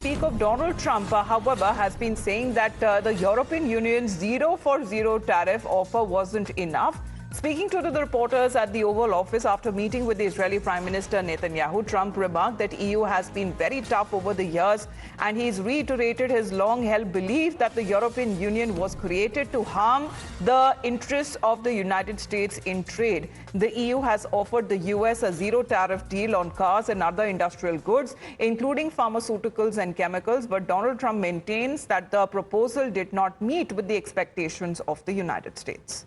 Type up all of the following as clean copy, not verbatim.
Speak of Donald Trump, however, has been saying that the European Union's 0 for 0 tariff offer wasn't enough. Speaking to the reporters at the Oval Office after meeting with the Israeli Prime Minister Netanyahu, Trump remarked that EU has been very tough over the years, and he's reiterated his long-held belief that the European Union was created to harm the interests of the United States in trade. The EU has offered the US a zero-tariff deal on cars and other industrial goods, including pharmaceuticals and chemicals, but Donald Trump maintains that the proposal did not meet with the expectations of the United States.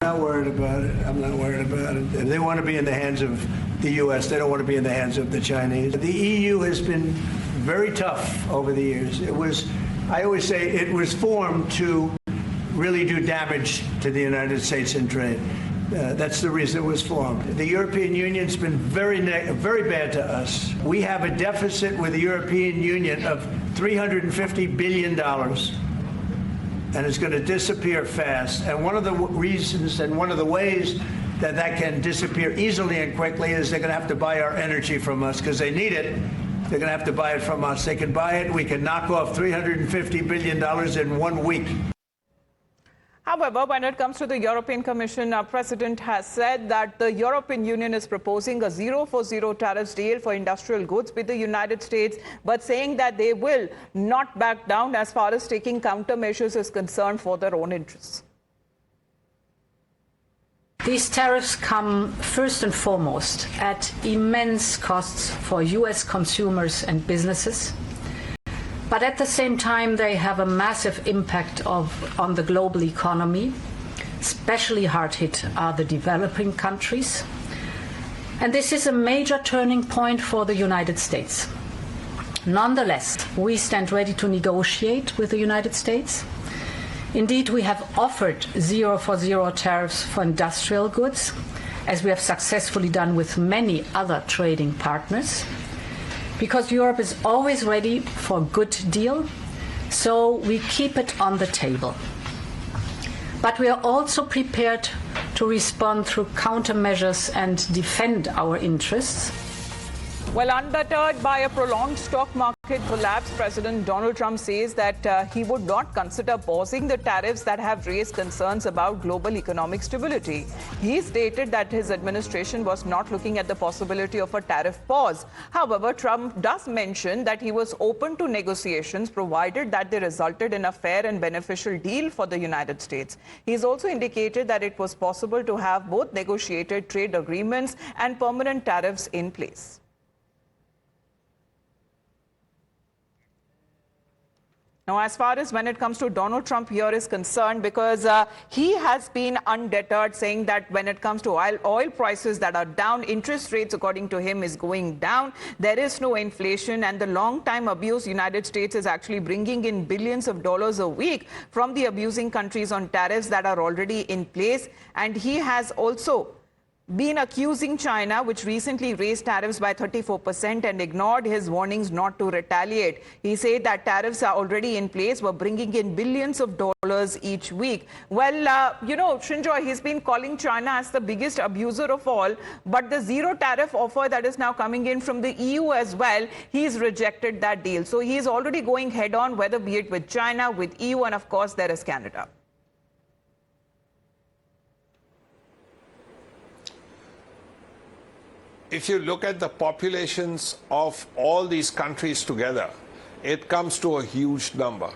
I'm not worried about it. I'm not worried about it. If they want to be in the hands of the U.S., they don't want to be in the hands of the Chinese. The EU has been very tough over the years. I always say it was formed to really do damage to the United States in trade. That's the reason it was formed. The European Union's been very bad to us. We have a deficit with the European Union of $350 billion. And it's going to disappear fast. And one of the reasons and one of the ways that that can disappear easily and quickly is they're going to have to buy our energy from us because they need it. They're going to have to buy it from us. They can buy it. We can knock off $350 billion in 1 week. However, when it comes to the European Commission, our president has said that the European Union is proposing a 0 for 0 tariffs deal for industrial goods with the United States, but saying that they will not back down as far as taking countermeasures is concerned for their own interests. These tariffs come first and foremost at immense costs for US consumers and businesses. But at the same time, they have a massive impact on the global economy. Especially hard hit are the developing countries. And this is a major turning point for the United States. Nonetheless, we stand ready to negotiate with the United States. Indeed, we have offered 0 for 0 tariffs for industrial goods, as we have successfully done with many other trading partners. Because Europe is always ready for a good deal, so we keep it on the table. But we are also prepared to respond through countermeasures and defend our interests. Well, undeterred by a prolonged stock market collapse, President Donald Trump says that he would not consider pausing the tariffs that have raised concerns about global economic stability. He stated that his administration was not looking at the possibility of a tariff pause. However, Trump does mention that he was open to negotiations provided that they resulted in a fair and beneficial deal for the United States. He's also indicated that it was possible to have both negotiated trade agreements and permanent tariffs in place. Now, as far as when it comes to Donald Trump here is concerned, because he has been undeterred, saying that when it comes to oil prices that are down, interest rates, according to him, is going down. There is no inflation, and the long-time abuse United States is actually bringing in billions of dollars a week from the abusing countries on tariffs that are already in place. And he has also been accusing China, which recently raised tariffs by 34% and ignored his warnings not to retaliate. He said that tariffs are already in place, were bringing in billions of dollars each week. Well, Shinjoy, he's been calling China as the biggest abuser of all, but the zero tariff offer that is now coming in from the EU as well, he's rejected that deal. So he's already going head on, whether be it with China, with EU, and of course there is Canada. If you look at the populations of all these countries together, it comes to a huge number.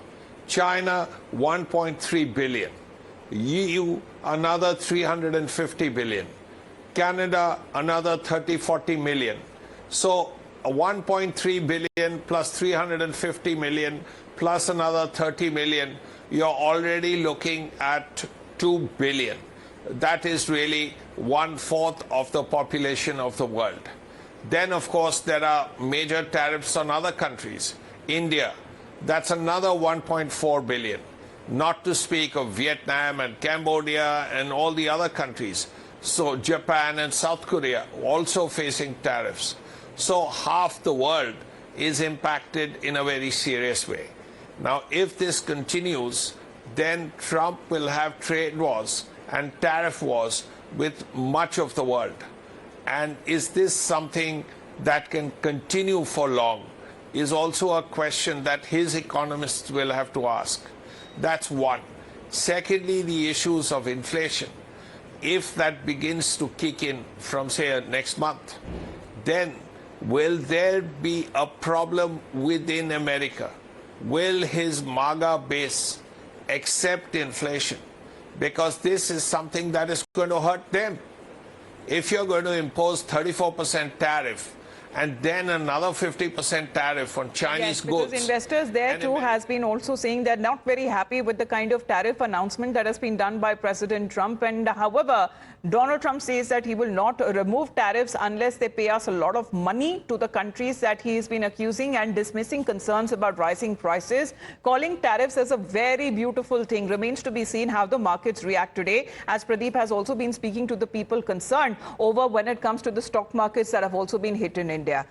China, 1.3 billion. EU, another 350 billion. Canada, another 30-40 million. So 1.3 billion plus 350 million plus another 30 million, you're already looking at 2 billion. That is really 1/4 of the population of the world. Then, of course, there are major tariffs on other countries. India, that's another 1.4 billion. Not to speak of Vietnam and Cambodia and all the other countries. So Japan and South Korea also facing tariffs. So half the world is impacted in a very serious way. Now, if this continues, then Trump will have trade wars and tariff wars with much of the world. And is this something that can continue for long? is also a question that his economists will have to ask. That's one. Secondly, the issues of inflation. If that begins to kick in from, say, next month, then will there be a problem within America? Will his MAGA base accept inflation? Because this is something that is going to hurt them. If you're going to impose 34% tariff and then another 50% tariff on Chinese goods. Because investors there too has been also saying they're not very happy with the kind of tariff announcement that has been done by President Trump. And however, Donald Trump says that he will not remove tariffs unless they pay us a lot of money to the countries that he has been accusing and dismissing concerns about rising prices, calling tariffs as a very beautiful thing. Remains to be seen how the markets react today, as Pradeep has also been speaking to the people concerned over when it comes to the stock markets that have also been hit in India.